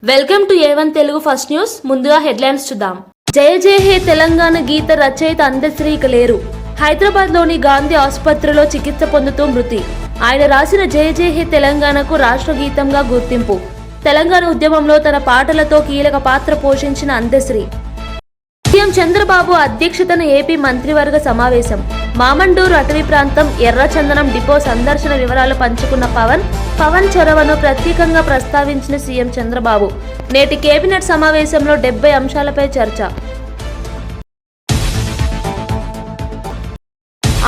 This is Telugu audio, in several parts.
Welcome to A1 Telugu first news. ముందుగా హెడ్లైన్స్ చూద్దాం. జయ జయ హే తెలంగాణ గీత రచయిత అందశ్రీ ఇక లేరు. హైదరాబాద్ లోని గాంధీ ఆసుపత్రిలో చికిత్స పొందుతూ మృతి. ఆయన రాసిన జయ జయ హే తెలంగాణకు రాష్ట్ర గీతంగా గుర్తింపు. తెలంగాణ ఉద్యమంలో తన పాటలతో కీలక పాత్ర పోషించిన అందశ్రీ. సీఎం చంద్రబాబు అధ్యక్షతన ఏపీ మంత్రివర్గ సమావేశం. మామండూరు అటవీ ప్రాంతం ఎర్రచందనం డిపో సందర్శన వివరాలు పంచుకున్న పవన్ చొరవను ప్రత్యేకంగా ప్రస్తావించిన సీఎం చంద్రబాబు. నేటి కేబినెట్ సమావేశంలో 70 అంశాలపై చర్చ.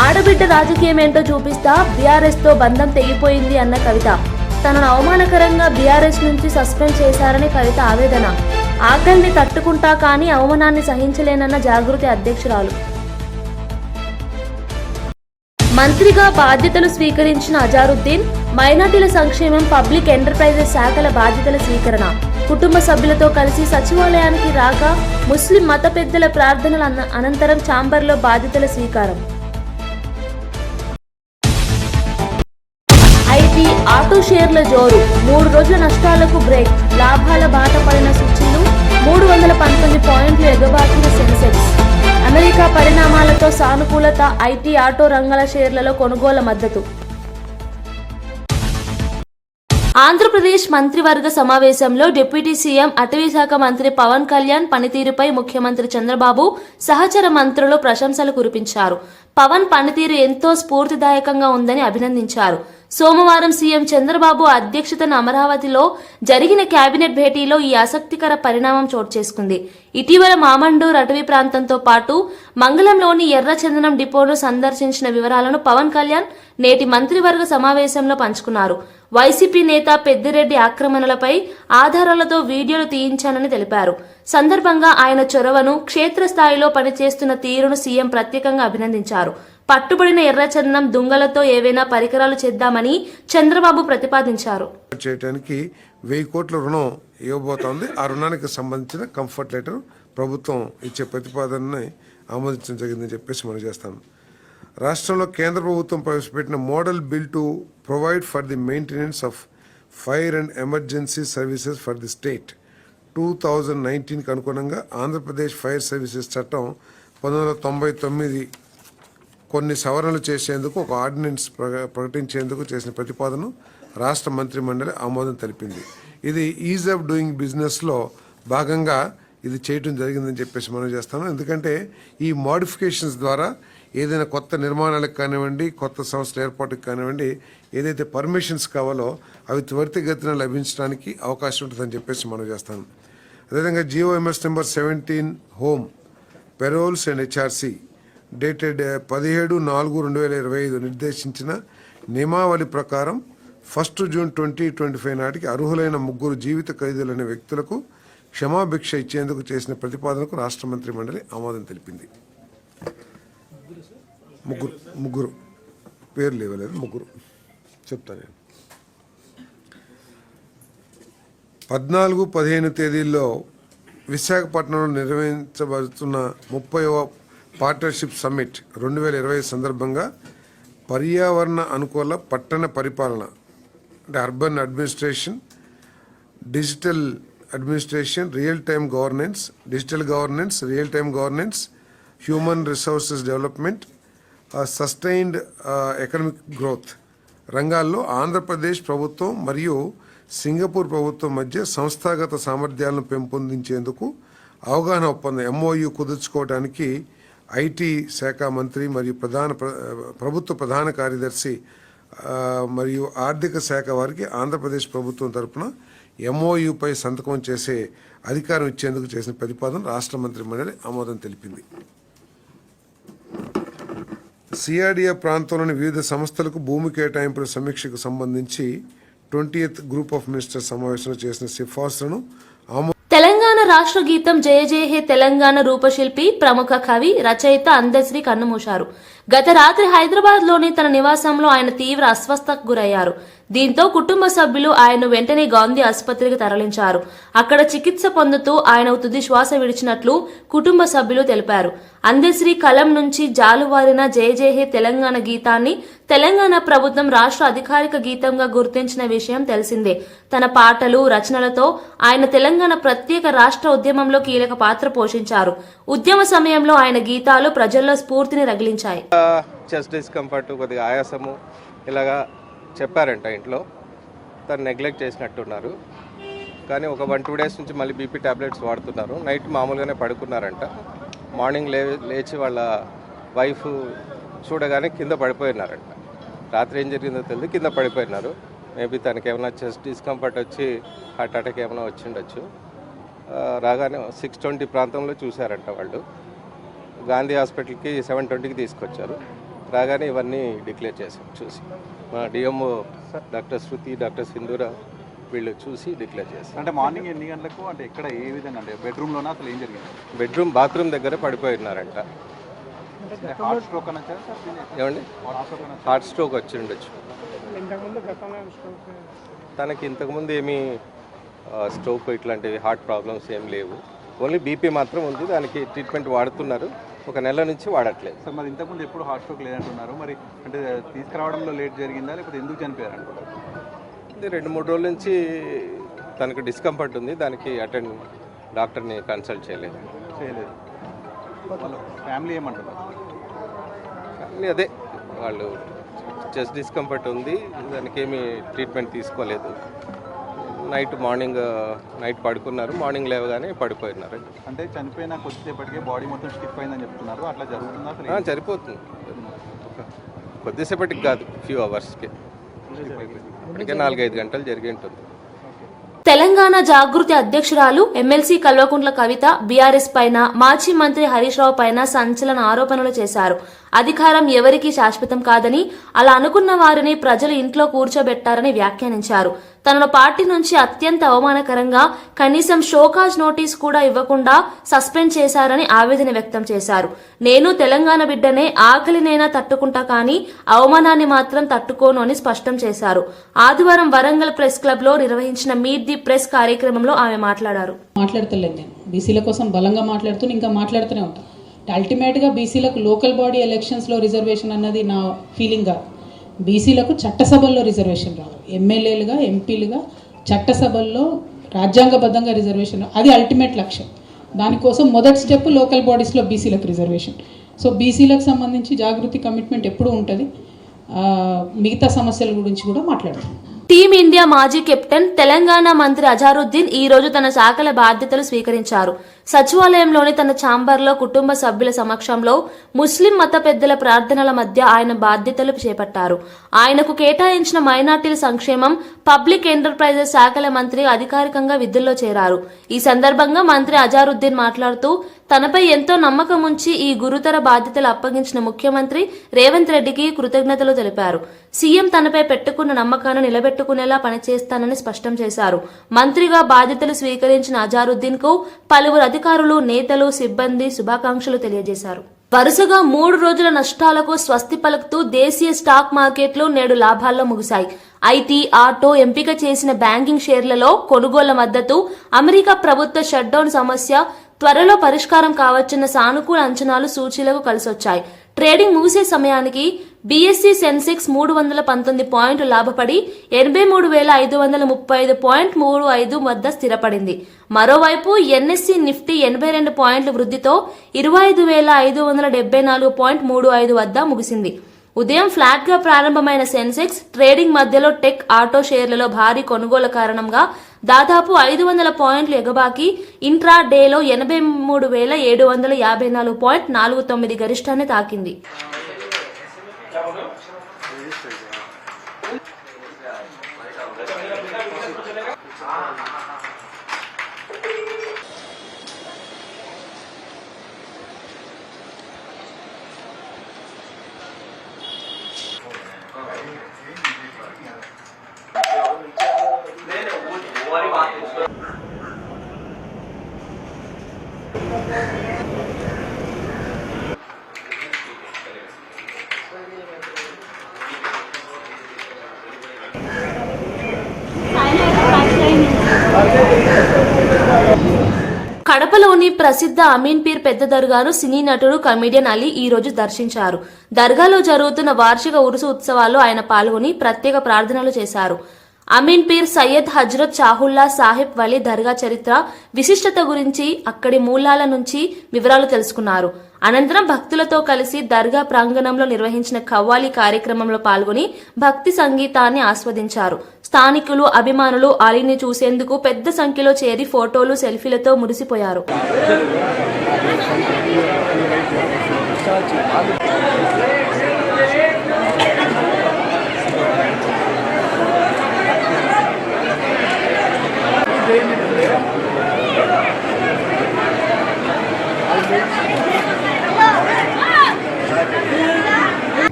ఆడబిడ్డ రాజకీయమేంటో చూపిస్తా, బీఆర్ఎస్ తో బంధం తెగిపోయింది అన్న కవిత. తనను అవమానకరంగా బీఆర్ఎస్ నుంచి సస్పెండ్ చేశారని కవిత ఆవేదన. ఆకలిని తట్టుకుంటా కానీ అవమానాన్ని సహించలేనన్న జాగృతి అధ్యక్షురాలు. మంత్రిగా బాధ్యతలు స్వీకరించిన అజారుద్దీన్. మైనార్టీల సంక్షేమం, పబ్లిక్ ఎంటర్ప్రైజెస్ శాఖల బాధ్యతల స్వీకరణ. కుటుంబ సభ్యులతో కలిసి సచివాలయానికి రాక ముస్లిం మత పెద్దల ప్రార్థనల అనంతరం ఛాంబర్లో బాధ్యతల స్వీకారం. ఐటీ ఆటో షేర్ల జోరు. 3 రోజుల నష్టాలకు బ్రేక్. లాభాల బాట పడిన సూచీలు. 319 పాయింట్లు ఎగబాకిన సెన్సెక్స్. అమెరికా పరిణామాలతో సానుకూలత. ఐటీ ఆటో రంగాల షేర్లలో కొనుగోలు మద్దతు. ఆంధ్రప్రదేశ్ మంత్రివర్గ సమావేశంలో డిప్యూటీ సీఎం అటవీ శాఖ మంత్రి పవన్ కళ్యాణ్ పనితీరుపై ముఖ్యమంత్రి చంద్రబాబు, సహచర మంత్రులు ప్రశంసలు కురిపించారు. పవన్ పనితీరు ఎంతో స్ఫూర్తిదాయకంగా ఉందని అభినందించారు. సోమవారం సీఎం చంద్రబాబు అధ్యక్షతన అమరావతిలో జరిగిన కేబినెట్ భేటీలో ఈ ఆసక్తికర పరిణామం చోటు చేసుకుంది. ఇటీవల మామండూర్ అటవీ ప్రాంతంతో పాటు మంగళంలోని ఎర్రచందనం డిపోను సందర్శించిన వివరాలను పవన్ కళ్యాణ్ నేటి మంత్రివర్గ సమావేశంలో పంచుకున్నారు. వైసీపీ నేత పెద్దిరెడ్డి ఆక్రమణలపై ఆధారాలతో వీడియోలు తీయించానని తెలిపారు. సందర్భంగా ఆయన చొరవను, క్షేత్రస్థాయిలో పనిచేస్తున్న తీరును సీఎం ప్రత్యేకంగా అభినందించారు. పట్టుబడిన ఎర్రచందనం దుంగలతో ఏవైనా పరికరాలు చేద్దామని చంద్రబాబు ప్రతిపాదించారు. చేయడానికి 1000 కోట్ల రుణం ఇవ్వబోతోంది. ఆ రుణానికి సంబంధించిన కంఫర్ట్ లెటర్ ప్రభుత్వం ఇచ్చే ప్రతిపాదనని ఆమోదించడం జరిగిందని చెప్పేసి మనం చేస్తాం. రాష్ట్రంలో కేంద్ర ప్రభుత్వం ప్రవేశపెట్టిన model bill to provide for the maintenance of fire and emergency services for the state 2019కి అనుగుణంగా ఆంధ్రప్రదేశ్ ఫైర్ సర్వీసెస్ చట్టం 1999 కొన్ని సవరణలు చేసేందుకు ఒక ఆర్డినెన్స్ ప్రకటించేందుకు చేసిన ప్రతిపాదన రాష్ట్ర మంత్రి మండలి ఆమోదం తెలిపింది. ఇది ఈజ్ ఆఫ్ డూయింగ్ బిజినెస్లో భాగంగా ఇది చేయటం జరిగిందని చెప్పేసి మనం చేస్తాను. ఎందుకంటే ఈ మోడిఫికేషన్స్ ద్వారా ఏదైనా కొత్త నిర్మాణాలకు కానివ్వండి, కొత్త సంస్థల ఏర్పాటుకు కానివ్వండి, ఏదైతే పర్మిషన్స్ కావాలో అవి త్వరితగతిన లభించడానికి అవకాశం ఉంటుందని చెప్పేసి మనం చేస్తాను. అదేవిధంగా GOMS number 17 home paroles and HRC dated 17/4/2025 నిర్దేశించిన నియమావళి ప్రకారం 1 జూన్ 2025 నాటికి అర్హులైన 3 జీవిత ఖైదీలైన వ్యక్తులకు క్షమాభిక్ష ఇచ్చేందుకు చేసిన ప్రతిపాదనకు రాష్ట్ర మంత్రి మండలి ఆమోదం తెలిపింది. ముగ్గురు పేర్లు ఇవ్వలేదు, 3 చెప్తాను నేను. 14-15 తేదీల్లో విశాఖపట్నంలో నిర్వహించబడుతున్న 30వ పార్ట్నర్షిప్ సమ్మిట్ 2020 సందర్భంగా పర్యావరణ అనుకూల పట్టణ పరిపాలన అంటే urban administration, digital administration, digital governance, real time governance, human resources development, sustained economic growth రంగాల్లో ఆంధ్రప్రదేశ్ ప్రభుత్వం మరియు సింగపూర్ ప్రభుత్వం మధ్య సంస్థాగత సామర్థ్యాలను పెంపొందించేందుకు అవగాహన ఒప్పందం MOU కుదుర్చుకోవడానికి ఐటీ శాఖ మంత్రి మరియు ప్రభుత్వ ప్రధాన కార్యదర్శి మరియు ఆర్థిక శాఖ వారికి ఆంధ్రప్రదేశ్ ప్రభుత్వం తరఫున MOUపై సంతకం చేసే అధికారం ఇచ్చేందుకు చేసిన ప్రతిపాదన రాష్ట్ర మంత్రి మండలి ఆమోదం తెలిపింది. CRDA ప్రాంతంలోని వివిధ సంస్థలకు భూమి కేటాయింపుల సమీక్షకు సంబంధించి 20th గ్రూప్ ఆఫ్ మినిస్టర్స్ సమావేశంలో చేసిన సిఫార్సులను తెలంగాణ రాష్ట్ర గీతం జయ జయ హే తెలంగాణ రూపశిల్పి, ప్రముఖ కవి, రచయిత అందశ్రీ కన్నుమూశారు. గత రాత్రి హైదరాబాద్లోని తన నివాసంలో ఆయన తీవ్ర అస్వస్థతకు గురయ్యారు. దీంతో కుటుంబ సభ్యులు ఆయన వెంటనే గాంధీ ఆసుపత్రికి తరలించారు. అక్కడ చికిత్స పొందుతూ ఆయన తుది శ్వాస విడిచినట్లు కుటుంబ సభ్యులు తెలిపారు. అందశ్రీ కలం నుంచి జాలువారిన జయ జయ హే తెలంగాణ గీతాన్ని తెలంగాణ ప్రభుత్వం రాష్ట్ర అధికారిక గీతంగా గుర్తించిన విషయం తెలిసిందే. తన పాటలు, రచనలతో ఆయన తెలంగాణ ప్రత్యేక రాష్ట్ర ఉద్యమంలో కీలక పాత్ర పోషించారు. ఉద్యమ సమయంలో ఆయన గీతాలు ప్రజల్లో స్ఫూర్తిని రగిలించాయి. చెస్ట్ డిస్కంఫర్ట్, కొద్దిగా ఆయాసము ఇలాగా చెప్పారంట. ఇంట్లో తను నెగ్లెక్ట్ చేసినట్టున్నారు. కానీ ఒక 1-2 డేస్ నుంచి మళ్ళీ బీపీ టాబ్లెట్స్ వాడుతున్నారు. నైట్ మామూలుగానే పడుకున్నారంట. మార్నింగ్ లేచి వాళ్ళ వైఫ్ చూడగానే కింద పడిపోయినారంట. రాత్రి ఏం జరిగిందో తెలియదు, కింద పడిపోయినారు. మేబీ తనకి ఏమైనా చెస్ట్ డిస్కంఫర్ట్ వచ్చి హార్ట్ అటాక్ ఏమైనా వచ్చి ఉండొచ్చు. రాగానే 6:20 ప్రాంతంలో చూశారంట వాళ్ళు. గాంధీ హాస్పిటల్కి 7:20కి తీసుకొచ్చారు. రాగానే ఇవన్నీ డిక్లేర్ చేశాం. చూసి మా డిఎంఓ డాక్టర్ శృతి, డాక్టర్ సింధూర వీళ్ళు చూసి డిక్లేర్ చేశారు. అంటే మార్నింగ్ ఎన్ని గంటలకు, అంటే ఎక్కడ, ఏ విధంగా, అంటే బెడ్రూమ్లోనే అసలు ఏం జరిగింది? బెడ్రూమ్ బాత్రూమ్ దగ్గర పడిపోయినారంట. హార్ట్ స్ట్రోక్ అనొచ్చా? ఏమండి, హార్ట్ స్ట్రోక్ వచ్చి ఉండొచ్చు. తనకి ఇంతకుముందు ఏమీ స్ట్రోక్ ఇట్లాంటివి హార్ట్ ప్రాబ్లమ్స్ ఏం లేవు. ఓన్లీ బీపీ మాత్రం ఉంది. దానికి ట్రీట్మెంట్ వాడుతున్నారు. 1 నెల నుంచి వాడట్లేదు. సార్, మరి ఇంతకుముందు ఎప్పుడు హార్ట్ స్ట్రోక్ లేదంటున్నారు. మరి అంటే తీసుకురావడంలో లేట్ జరిగిందా, లేకపోతే ఎందుకు చనిపోయారు అనుకుంటారు? 2-3 రోజుల నుంచి తనకు డిస్కంఫర్ట్ ఉంది. దానికి డాక్టర్ని కన్సల్ట్ చేయలేదు. వాళ్ళ ఫ్యామిలీ ఏమంటున్నారు? ఫ్యామిలీ అదే, వాళ్ళు చెస్ట్ డిస్కంఫర్ట్ ఉంది, దానికి ఏమీ ట్రీట్మెంట్ తీసుకోలేదు. నైట్ పడుకున్నారు. మార్నింగ్ లేవగానే పడిపోయినారు. అంటే చనిపోయిన కొద్దిసేపటికే బాడీ మొత్తం స్టిఫ్ అయిందని చెప్తున్నారు. అట్లా జరుగుతుందా అసలు? సరిపోతుంది. కొద్దిసేపటికి కాదు, ఫ్యూ అవర్స్కి. ఇప్పటికే 4-5 గంటలు జరిగి ఉంటుంది. తెలంగాణ జాగృతి అధ్యక్షురాలు ఎమ్మెల్సీ కల్వకుంట్ల కవిత బీఆర్ఎస్ పైన, మాజీ మంత్రి హరీష్ రావు పైన సంచలన ఆరోపణలు చేశారు. అధికారం ఎవరికీ శాశ్వతం కాదని, అలా అనుకున్న వారిని ప్రజలు ఇంట్లో కూర్చోబెట్టారని వ్యాఖ్యానించారు. తనను పార్టీ నుంచి అత్యంత అవమానకరంగా కనీసం షోకాజ్ నోటీస్ కూడా ఇవ్వకుండా సస్పెండ్ చేశారని ఆవేదన వ్యక్తం చేశారు. నేను తెలంగాణ బిడ్డనే, ఆకలినైనా తట్టుకుంటా కానీ అవమానాన్ని మాత్రం తట్టుకోను అని స్పష్టం చేశారు. ఆదివారం వరంగల్ ప్రెస్ క్లబ్ లో నిర్వహించిన మీట్ ది ప్రెస్ కార్యక్రమంలో ఆమె మాట్లాడారు. మాట్లాడతలేదు, నేను బీసీల కోసం బలంగా మాట్లాడుతూ ఇంకా మాట్లాడుతూనే ఉంటాను. అల్టిమేట్గా బీసీలకు లోకల్ బాడీ ఎలక్షన్స్లో రిజర్వేషన్ అన్నది నా ఫీలింగ్ కాదు. బీసీలకు చట్టసభల్లో రిజర్వేషన్ రావాలి. ఎమ్మెల్యేలుగా, ఎంపీలుగా చట్టసభల్లో రాజ్యాంగబద్ధంగా రిజర్వేషన్, అది అల్టిమేట్ లక్ష్యం. దానికోసం మొదటి స్టెప్ లోకల్ బాడీస్లో బీసీలకు రిజర్వేషన్. సో బీసీలకు సంబంధించి జాగృతి కమిట్మెంట్ ఎప్పుడూ ఉంటుంది. మిగతా సమస్యల గురించి కూడా మాట్లాడతాం. టీమిండియా మాజీ కెప్టెన్, తెలంగాణ మంత్రి అజారుద్దీన్ ఈ రోజు తన శాఖల బాధ్యతలు స్వీకరించారు. సచివాలయంలోని తన ఛాంబర్లో కుటుంబ సభ్యుల సమక్షంలో ముస్లిం మత పెద్దల ప్రార్థనల మధ్య ఆయన బాధ్యతలు చేపట్టారు. ఆయనకు కేటాయించిన మైనార్టీల సంక్షేమం, పబ్లిక్ ఎంటర్ప్రైజెస్ శాఖల మంత్రి అధికారికంగా విధుల్లో చేరారు. ఈ సందర్భంగా మంత్రి అజారుద్దీన్ మాట్లాడుతూ తనపై ఎంతో నమ్మకం ఉంచి ఈ గురుతర బాధ్యతలు అప్పగించిన ముఖ్యమంత్రి రేవంత్ రెడ్డికి కృతజ్ఞతలు తెలిపారు. సీఎం తనపై పెట్టుకున్న నమ్మకాన్ని నిలబెట్టుకునేలా పనిచేస్తానని స్పష్టం చేశారు. మంత్రిగా బాధ్యతలు స్వీకరించిన అజారుద్దీన్ కు పలువురు అధికారులు, నేతలు, సిబ్బంది శుభాకాంక్షలు తెలియజేశారు. వరుసగా 3 రోజుల నష్టాలకు స్వస్తి పలుకుతూ దేశీయ స్టాక్ మార్కెట్లు నేడు లాభాల్లో ముగిశాయి. ఐటీ, ఆటో, ఎంపిక చేసిన బ్యాంకింగ్ షేర్లలో కొనుగోళ్ల మద్దతు, అమెరికా ప్రభుత్వ షట్డౌన్ సమస్య త్వరలో పరిష్కారం కావచ్చన్న సానుకూల అంచనాలు సూచీలకు కలిసొచ్చాయి. ట్రేడింగ్ ముగిసే సమయానికి బీఎస్సీ సెన్సెక్స్ 319 పాయింట్లు లాభపడి 83,535.35 వద్ద స్థిరపడింది. మరోవైపు ఎన్ఎస్సీ నిఫ్టీ 82 పాయింట్ల వృద్ధితో 25,574.35 వద్ద ముగిసింది. ఉదయం ఫ్లాట్ గా ప్రారంభమైన సెన్సెక్స్ ట్రేడింగ్ మధ్యలో టెక్, ఆటో షేర్లలో భారీ కొనుగోలు కారణంగా దాదాపు 500 పాయింట్లు ఎగబాకి ఇంట్రా డేలో 83,754.49 గరిష్టాన్ని తాకింది. కడపలోని ప్రసిద్ధ అమీన్పీర్ పెద్ద దర్గాను సినీ నటుడు కమెడియన్ అలీ ఈ రోజు దర్శించారు. దర్గాలో జరుగుతున్న వార్షిక ఉరుసు ఉత్సవాల్లో ఆయన పాల్గొని ప్రత్యేక ప్రార్థనలు చేశారు. అమీన్పీర్ సయ్యద్ హజ్రత్ షాహుల్లా సాహిబ్ వలీ దర్గా చరిత్ర, విశిష్టత గురించి, అక్కడి మూలాల నుంచి వివరాలు తెలుసుకున్నారు. అనంతరం భక్తులతో కలిసి దర్గా ప్రాంగణంలో నిర్వహించిన ఖవ్వాలి కార్యక్రమంలో పాల్గొని భక్తి సంగీతాన్ని ఆస్వాదించారు. స్థానికులు, అభిమానులు అలీని చూసేందుకు పెద్ద సంఖ్యలో చేరి ఫోటోలు, సెల్ఫీలతో మురిసిపోయారు.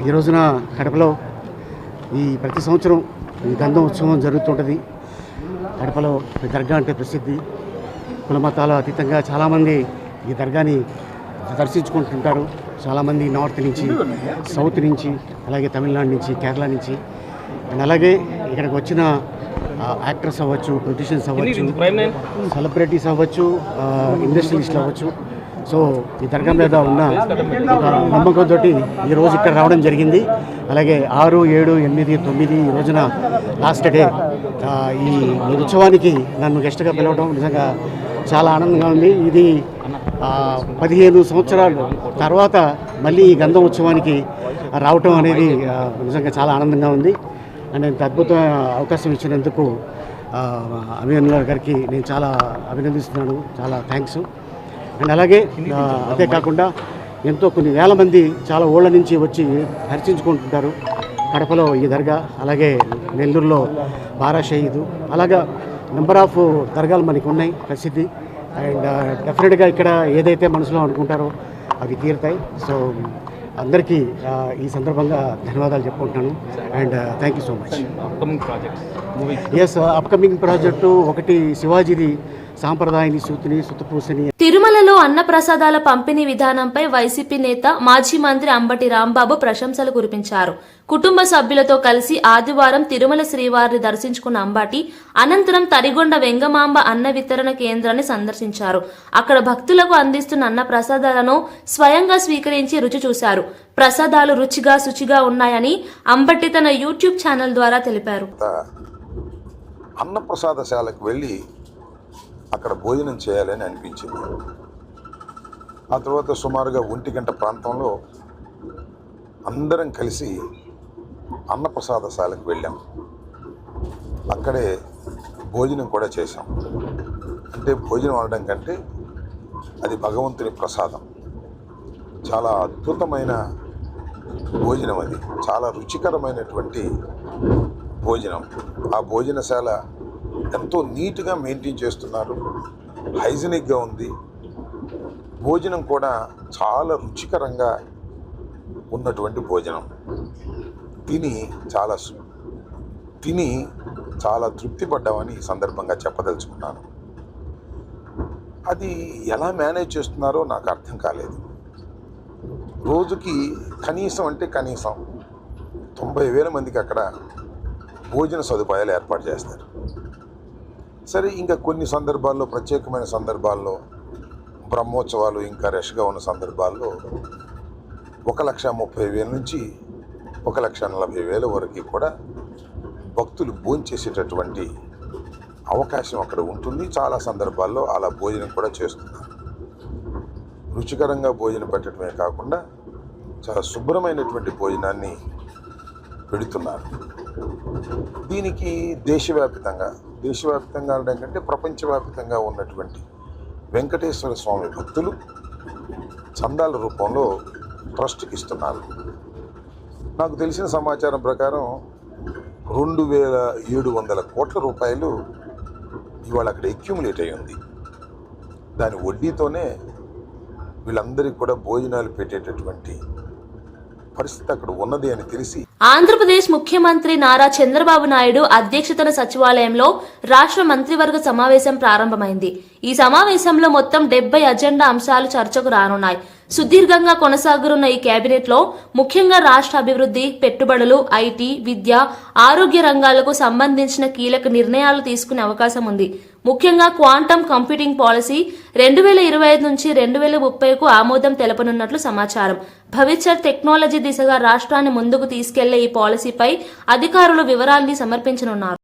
ఈ రోజున కడపలో ప్రతి సంవత్సరం ఈ గంధం ఉత్సవం జరుగుతుంటుంది. కడపలో దర్గా అంటే ప్రసిద్ధి. కుల మతాల అతీతంగా చాలామంది ఈ దర్గాని దర్శించుకుంటుంటారు. చాలామంది నార్త్ నుంచి, సౌత్ నుంచి, అలాగే తమిళనాడు నుంచి, కేరళ నుంచి, అండ్ అలాగే ఇక్కడికి వచ్చిన యాక్టర్స్ అవ్వచ్చు, పొలిటీషియన్స్ అవ్వచ్చు, సెలబ్రిటీస్ అవ్వచ్చు, ఇండస్ట్రియలిస్టులు అవ్వచ్చు. సో ఈ దర్గా మీద ఉన్న ఒక నమ్మకంతో ఈరోజు ఇక్కడ రావడం జరిగింది. అలాగే 6, 7, 8, 9 ఈ రోజున లాస్ట్ డే ఈ ఉత్సవానికి నన్ను గెస్ట్గా పిలవడం నిజంగా చాలా ఆనందంగా ఉంది. ఇది 15 సంవత్సరాల తర్వాత మళ్ళీ ఈ గంధం ఉత్సవానికి రావటం అనేది నిజంగా చాలా ఆనందంగా ఉంది. అండ్ ఇంత అద్భుతమైన అవకాశం ఇచ్చినందుకు అమీన్ గారికి నేను చాలా అభినందిస్తున్నాను. చాలా థ్యాంక్స్. అండ్ అలాగే అంతేకాకుండా కొన్ని వేల మంది చాలా ఊళ్ళ నుంచి వచ్చి దర్శించుకుంటుంటారు కడపలో ఈ దర్గా. అలాగే నెల్లూరులో బారా షహీదు, అలాగా నెంబర్ ఆఫ్ దర్గాలు మనకి ఉన్నాయి ప్రసిద్ధి. అండ్ డెఫినెట్గా ఇక్కడ ఏదైతే మనసులో అనుకుంటారో అవి తీరుతాయి. సో అందరికీ ఈ సందర్భంగా ధన్యవాదాలు చెప్పుకుంటున్నాను. And thank you so much. Upcoming project ఒకటి శివాజీది సాంప్రదాయాన్ని సూతిని సుతపూసని. తిరుమలలో అన్న ప్రసాదాల పంపిణీ విధానంపై వైసీపీ నేత, మాజీ మంత్రి అంబటి రాంబాబు ప్రశంసలు కురిపించారు. కుటుంబ సభ్యులతో కలిసి ఆదివారం తిరుమల శ్రీవారిని దర్శించుకున్న అంబటి అనంతరం తరిగొండ వెంగమాంబ అన్న వితరణ కేంద్రాన్ని సందర్శించారు. అక్కడ భక్తులకు అందిస్తున్న అన్న ప్రసాదాలను స్వయంగా స్వీకరించి రుచి చూశారు. ప్రసాదాలు రుచిగా, శుచిగా ఉన్నాయని అంబటి తన యూట్యూబ్ ఛానల్ ద్వారా తెలిపారు. అన్నప్రసాదశాలకు వెళ్ళి అక్కడ భోజనం చేయాలని అనిపించింది. ఆ తర్వాత సుమారుగా 1 గంట ప్రాంతంలో అందరం కలిసి అన్నప్రసాదశాలకు వెళ్ళాం. అక్కడే భోజనం కూడా చేశాం. అంటే భోజనం అనడం కంటే అది భగవంతుని ప్రసాదం. చాలా అద్భుతమైన భోజనం, అది చాలా రుచికరమైనటువంటి భోజనం. ఆ భోజనశాల ఎంతో నీట్గా మెయింటైన్ చేస్తున్నారు, హైజీనిక్గా ఉంది. భోజనం కూడా చాలా రుచికరంగా ఉన్నటువంటి భోజనం. తిని చాలా తృప్తి పడ్డామని ఈ సందర్భంగా చెప్పదలుచుకున్నాను. అది ఎలా మేనేజ్ చేస్తున్నారో నాకు అర్థం కాలేదు. రోజుకి కనీసం 90,000 మందికి అక్కడ భోజన సదుపాయాలు ఏర్పాటు చేస్తారు. సరే, ఇంకా కొన్ని సందర్భాల్లో, ప్రత్యేకమైన సందర్భాల్లో, బ్రహ్మోత్సవాలు ఇంకా రష్గా ఉన్న సందర్భాల్లో 1,30,000 నుంచి 1,40,000 వరకు కూడా భక్తులు భోంచేసేటటువంటి అవకాశం అక్కడ ఉంటుంది. చాలా సందర్భాల్లో అలా భోజనం కూడా చేస్తున్నారు. రుచికరంగా భోజనం పెట్టడమే కాకుండా చాలా శుభ్రమైనటువంటి భోజనాన్ని పెడుతున్నారు. దీనికి దేశవ్యాప్తంగా అనడం కంటే ప్రపంచవ్యాప్తంగా ఉన్నటువంటి వెంకటేశ్వర స్వామి భక్తులు చందాల రూపంలో ట్రస్ట్కి ఇస్తున్నారు. నాకు తెలిసిన సమాచారం ప్రకారం 2,700 కోట్ల రూపాయలు ఇవాళ అక్కడ అక్యూములేట్ అయి ఉంది. దాని వడ్డీతోనే వీళ్ళందరికీ కూడా భోజనాలు పెట్టేటటువంటి పరిస్థితి అక్కడ ఉన్నది అని తెలిసి ఆంధ్రప్రదేశ్ ముఖ్యమంత్రి నారా చంద్రబాబు నాయుడు అధ్యక్షతన సచివాలయంలో రాష్ట్ర మంత్రివర్గ సమావేశం ప్రారంభమైంది. ఈ సమావేశంలో మొత్తం 70 అజెండా అంశాలు చర్చకు రానున్నాయి. సుదీర్ఘంగా కొనసాగనున్న ఈ కేబినెట్లో ముఖ్యంగా రాష్ట్ర అభివృద్ధి, పెట్టుబడులు, ఐటీ, విద్య, ఆరోగ్య రంగాలకు సంబంధించిన కీలక నిర్ణయాలు తీసుకునే అవకాశం ఉంది. ముఖ్యంగా క్వాంటమ్ కంప్యూటింగ్ పాలసీ 2025 నుంచి 2030కు ఆమోదం తెలపనున్నట్లు సమాచారం. భవిష్యత్ టెక్నాలజీ దిశగా రాష్ట్రాన్ని ముందుకు తీసుకెళ్లే ఈ పాలసీపై అధికారులు వివరాల్ని సమర్పించనున్నారు.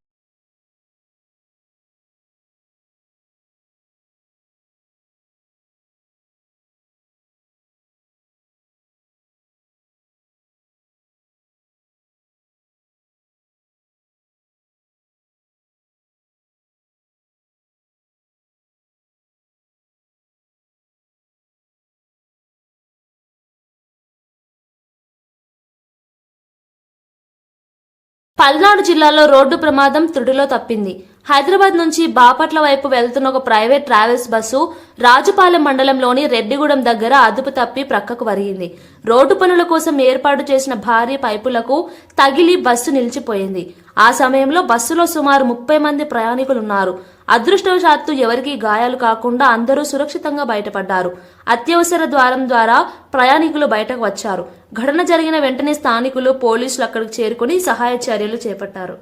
పల్నాడు జిల్లాలో రోడ్డు ప్రమాదం త్రుటిలో తప్పింది. హైదరాబాద్ నుంచి బాపట్ల వైపు వెళ్తున్న ఒక ప్రైవేట్ ట్రావెల్స్ బస్సు రాజుపాలెం మండలంలోని రెడ్డిగూడెం దగ్గర అదుపు తప్పి ప్రక్కకు వరిగింది. రోడ్డు పనుల కోసం ఏర్పాటు చేసిన భారీ పైపులకు తగిలి బస్సు నిలిచిపోయింది. ఆ సమయంలో బస్సులో సుమారు 30 మంది ప్రయాణికులున్నారు. అదృష్టవశాత్తు ఎవరికీ గాయాలు కాకుండా అందరూ సురక్షితంగా బయటపడ్డారు. అత్యవసర ద్వారం ద్వారా ప్రయాణికులు బయటకు వచ్చారు. ఘటన జరిగిన వెంటనే స్థానికులు, పోలీసులు అక్కడికి చేరుకుని సహాయ చర్యలు చేపట్టారు.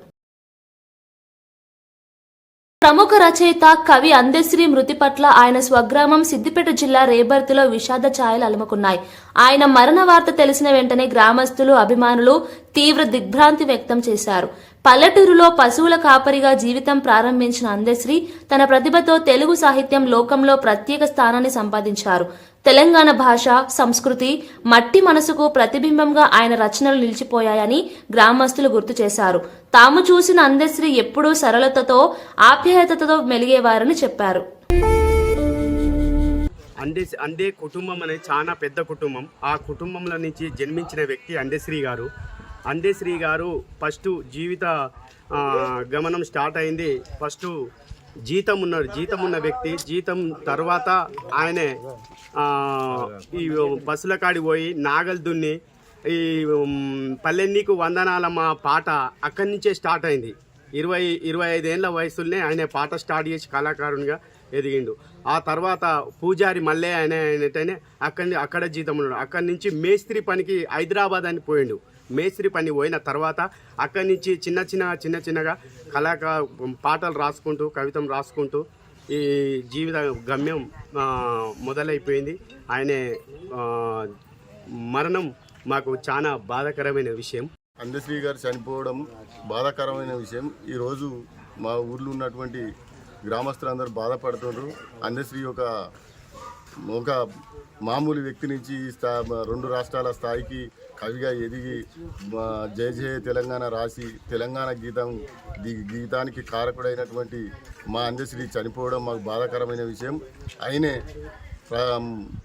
ప్రముఖ రచయిత, కవి అందశ్రీ మృతి పట్ల ఆయన స్వగ్రామం సిద్దిపేట జిల్లా రేబర్తిలో విషాద ఛాయలు అలుముకున్నాయి. ఆయన మరణ వార్త తెలిసిన వెంటనే గ్రామస్తులు, అభిమానులు తీవ్ర దిగ్భ్రాంతి వ్యక్తం చేశారు. పల్లెటూరులో పశువుల కాపరిగా జీవితం ప్రారంభించిన అందశ్రీ తన ప్రతిభతో తెలుగు సాహిత్యం లోకంలో ప్రత్యేక స్థానాన్ని సంపాదించారు. తెలంగాణ భాష, సంస్కృతి, మట్టి మనసుకు ప్రతిబింబంగా ఆయన రచనలు నిలిచిపోయాయని గ్రామస్తులు గుర్తు చేశారు. తాము చూసిన అందశ్రీ ఎప్పుడూ సరళతతో, ఆప్యాయతతో మెలిగేవారని చెప్పారు. అందే కుటుంబం అనేది చాలా పెద్ద కుటుంబం. ఆ కుటుంబంలో నుంచి జన్మించిన వ్యక్తి అందశ్రీ గారు. అందశ్రీ గారు ఫస్ట్ జీవిత గమనం స్టార్ట్ అయింది. ఫస్ట్ జీతం ఉన్న వ్యక్తి. జీతం తర్వాత ఆయనే ఈ బస్సుల కాడికి పోయి నాగలు దున్ని ఈ పల్లెన్నీకు వందనాలమ్మ పాట అక్కడి నుంచే స్టార్ట్ అయింది. 25 ఏళ్ళ వయసులోనే ఆయన పాట స్టార్ట్ చేసి కళాకారునిగా ఎదిగిండు. ఆ తర్వాత పూజారి మళ్ళీ ఆయనటనే అక్కడ జీతం ఉన్నాడు. అక్కడి నుంచి మేస్త్రి పనికి హైదరాబాద్ అని పోయిండు. మేస్త్రి పని పోయిన తర్వాత అక్కడి నుంచి చిన్నగా పాటలు రాసుకుంటూ, కవితం రాసుకుంటూ ఈ జీవిత గమ్యం మొదలైపోయింది. ఆయన మరణం మాకు చాలా బాధాకరమైన విషయం. అందశ్రీ గారు చనిపోవడం బాధాకరమైన విషయం. ఈరోజు మా ఊర్లో ఉన్నటువంటి గ్రామస్తులందరూ బాధపడుతున్నారు. అందశ్రీ ఒక మామూలు వ్యక్తి నుంచి 2 రాష్ట్రాల స్థాయికి కవిగా ఎదిగి జయ జయ తెలంగాణ రాసి తెలంగాణ గీతానికి కారకుడైనటువంటి మా అందశ్రీ చనిపోవడం మాకు బాధాకరమైన విషయం. ఆయనే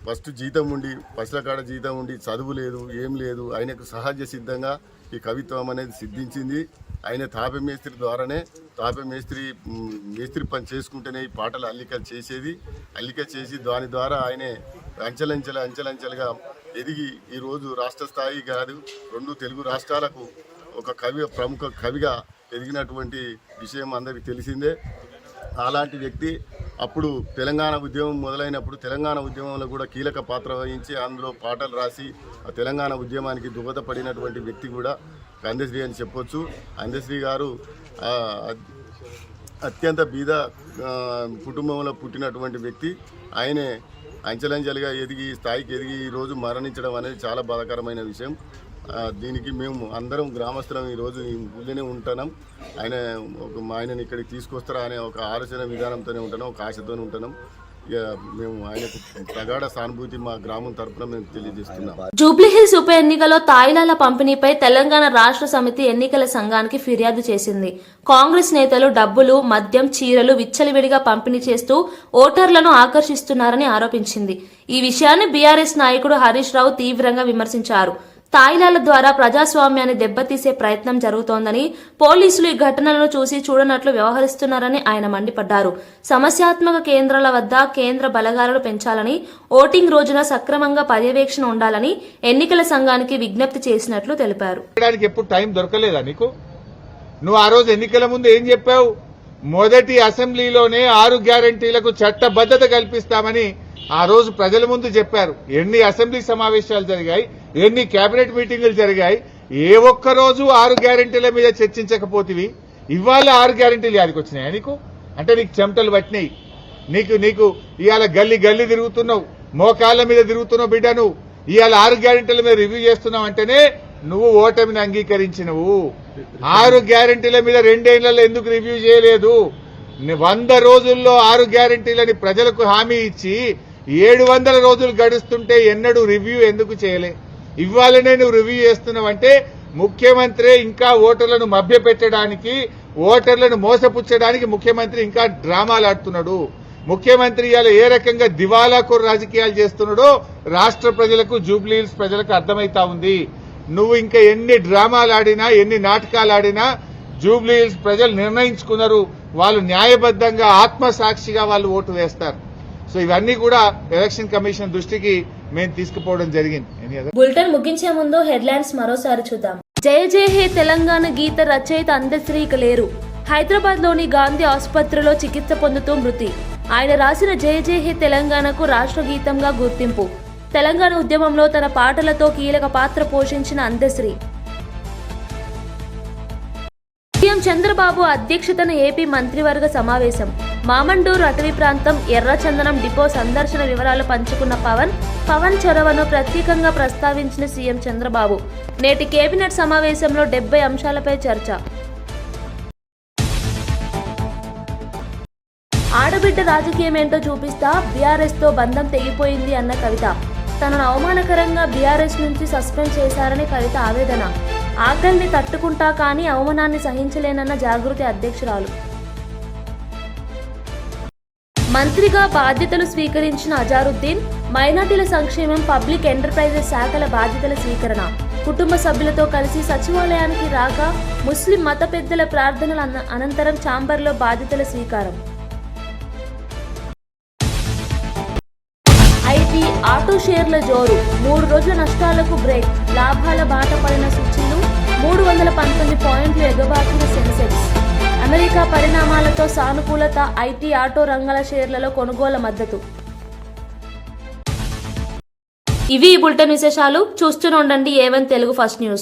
ఫస్ట్ జీతం ఉండి, పసుల కాడ జీతం ఉండి, చదువు లేదు, ఏం లేదు. ఆయనకు సహజ సిద్ధంగా ఈ కవిత్వం అనేది సిద్ధించింది. ఆయన తాపే మేస్త్రి ద్వారానే మేస్త్రి పని చేసుకుంటేనే ఈ పాటలు అల్లిక చేసి దాని ద్వారా ఆయనే అంచెలంచెలుగా ఎదిగి ఈరోజు రాష్ట్ర స్థాయి కాదు 2 తెలుగు రాష్ట్రాలకు ఒక ప్రముఖ కవిగా ఎదిగినటువంటి విషయం అందరికీ తెలిసిందే. అలాంటి వ్యక్తి అప్పుడు తెలంగాణ ఉద్యమం మొదలైనప్పుడు తెలంగాణ ఉద్యమంలో కూడా కీలక పాత్ర వహించి అందులో పాటలు రాసి తెలంగాణ ఉద్యమానికి దోహదపడినటువంటి వ్యక్తి కూడా అందశ్రీ అని చెప్పొచ్చు. అందశ్రీ గారు అత్యంత బీద కుటుంబంలో పుట్టినటువంటి వ్యక్తి. ఆయనే అంచెలంచెలుగా ఎదిగి స్థాయికి ఎదిగి ఈరోజు మరణించడం అనేది చాలా బాధాకరమైన విషయం. దీనికి మేము అందరం గ్రామస్తులం ఈరోజు ఈ ఊళ్ళోనే ఉంటున్నాం. ఆయనని ఇక్కడికి తీసుకొస్తారా అనే ఒక ఆలోచన విధానంతోనే ఉంటున్నాం, ఒక ఆశతోనే ఉంటున్నాం. మేము ఆయనకు ప్రగాఢ సానుభూతి మా గ్రామం తరఫున మేము తెలియజేస్తున్నాం. జూబ్లీహిల్స్ ఉప ఎన్నికలో తాయిలాల పంపిణీపై తెలంగాణ రాష్ట్ర సమితి ఎన్నికల సంఘానికి ఫిర్యాదు చేసింది. కాంగ్రెస్ నేతలు డబ్బులు, మద్యం, చీరలు విచ్చలవిడిగా పంపిణీ చేస్తూ ఓటర్లను ఆకర్షిస్తున్నారని ఆరోపించింది. ఈ విషయాన్ని బీఆర్ఎస్ నాయకుడు హరీష్ రావు తీవ్రంగా విమర్శించారు. తాయిలాల ద్వారా ప్రజాస్వామ్యాన్ని దెబ్బతీసే ప్రయత్నం జరుగుతోందని, పోలీసులు ఈ ఘటనలను చూసి చూడనట్లు వ్యవహరిస్తున్నారని ఆయన మండిపడ్డారు. సమస్యాత్మక కేంద్రాల వద్ద కేంద్ర బలగాలను పెంచాలని, ఓటింగ్ రోజున సక్రమంగా పర్యవేక్షణ ఉండాలని ఎన్నికల సంఘానికి విజ్ఞప్తి చేసినట్లు తెలిపారు. ఎప్పుడు టైం దొరకలేదా నీకు? నువ్వు ఆ రోజు ఎన్నికల ముందు ఏం చెప్పావు? మొదటి అసెంబ్లీలోనే 6 గ్యారంటీలకు చట్టబద్ధత కల్పిస్తామని ఆ రోజు ప్రజల ముందు చెప్పారు. ఎన్ని అసెంబ్లీ సమావేశాలు జరిగాయి, ఎన్ని కేబినెట్ మీటింగులు జరిగాయి, ఏ ఒక్క రోజు 6 గ్యారెంటీల మీద చర్చించకపోతివి. ఇవాళ 6 గ్యారెంటీలు యాదికి వచ్చినాయా నీకు? అంటే నీకు చెమటలు పట్టినాయి. నీకు ఇవాళ గల్లీ తిరుగుతున్నావు, మోకాళ్ళ మీద తిరుగుతున్నావు బిడ్డ. నువ్వు ఇవాళ 6 గ్యారెంటీల మీద రివ్యూ చేస్తున్నావు అంటేనే నువ్వు ఓటమిని అంగీకరించినవు. 6 గ్యారెంటీల మీద 2 ఏళ్లలో ఎందుకు రివ్యూ చేయలేదు? 100 రోజుల్లో 6 గ్యారెంటీలని ప్రజలకు హామీ ఇచ్చి 700 రోజులు గడుస్తుంటే ఎన్నడూ రివ్యూ ఎందుకు చేయలే? ఇవాళనే నువ్వు రివ్యూ చేస్తున్నావంటే ముఖ్యమంత్రి ఇంకా ఓటర్లను మభ్యపెట్టడానికి, ఓటర్లను మోసపుచ్చడానికి ముఖ్యమంత్రి ఇంకా డ్రామాలు ఆడుతున్నాడు. ముఖ్యమంత్రి ఇవాళ ఏ రకంగా దివాలాకోరు రాజకీయాలు చేస్తున్నాడో రాష్ట్ర ప్రజలకు, జూబ్లీ హిల్స్ ప్రజలకు అర్థమైతా ఉంది. నువ్వు ఇంకా ఎన్ని డ్రామాలు ఆడినా, ఎన్ని నాటకాలు ఆడినా జూబ్లీ హిల్స్ ప్రజలు నిర్ణయించుకున్నారు. వాళ్ళు న్యాయబద్ధంగా, ఆత్మసాక్షిగా వాళ్ళు ఓటు వేస్తారు. సో ఇవన్నీ కూడా ఎలక్షన్ కమిషన్ దృష్టికి మేము తీసుకుపోవడం జరిగింది. బులెటిన్ ముగించే ముందు హెడ్లైన్స్ మరోసారి చూద్దాం. జయ జయ హే తెలంగాణ గీత రచయిత అందశ్రీ ఇక లేరు. హైదరాబాద్ లోని గాంధీ ఆసుపత్రిలో చికిత్స పొందుతూ మృతి. ఆయన రాసిన జయ జయ హే తెలంగాణకు రాష్ట్ర గీతంగా గుర్తింపు. తెలంగాణ ఉద్యమంలో తన పాటలతో కీలక పాత్ర పోషించిన అందశ్రీ. సీఎం చంద్రబాబు అధ్యక్షతన ఏపీ మంత్రివర్గ సమావేశం. మామండూరు అటవీ ప్రాంతం ఎర్రచందనం డిపో సందర్శన వివరాలు పంచుకున్న పవన్ చొరవను ప్రత్యేకంగా ప్రస్తావించిన సీఎం చంద్రబాబు. నేటి కేబినెట్ సమావేశంలో 70 అంశాలపై చర్చ. ఆడబిడ్డ రాజకీయమేంటో చూపిస్తా, బీఆర్ఎస్ తో బంధం తెగిపోయింది అన్న కవిత. తనను అవమానకరంగా బీఆర్ఎస్ నుంచి సస్పెండ్ చేశారని కవిత ఆవేదన. ఆకలిని తట్టుకుంటా కానీ అవమానాన్ని సహించలేనన్న జాగృతి అధ్యక్షురాలు. మంత్రిగా బాధ్యతలు స్వీకరించిన అజారుద్దీన్. మైనార్టీల సంక్షేమం, పబ్లిక్ ఎంటర్ప్రైజెస్ శాఖల బాధ్యతల స్వీకరణ. కుటుంబ సభ్యులతో కలిసి సచివాలయానికి రాక ముస్లిం మత పెద్దల ప్రార్థనల అనంతరం ఛాంబర్లో బాధ్యతల స్వీకారం. ఐటీ, ఆటో షేర్ల జోరు. 3 రోజుల నష్టాలకు బ్రేక్. లాభాల బాట పడిన సూచీలు. 319 పాయింట్లు ఎగబాకిన సెన్సెక్స్. అమెరికా పరిణామాలతో సానుకూలత. ఐటీ, ఆటో రంగాల షేర్లలో కొనుగోలు మద్దతు. ఇవి ఈ బులెటిన్ విశేషాలు. చూస్తూనే ఉండండి A1 తెలుగు ఫస్ట్ న్యూస్.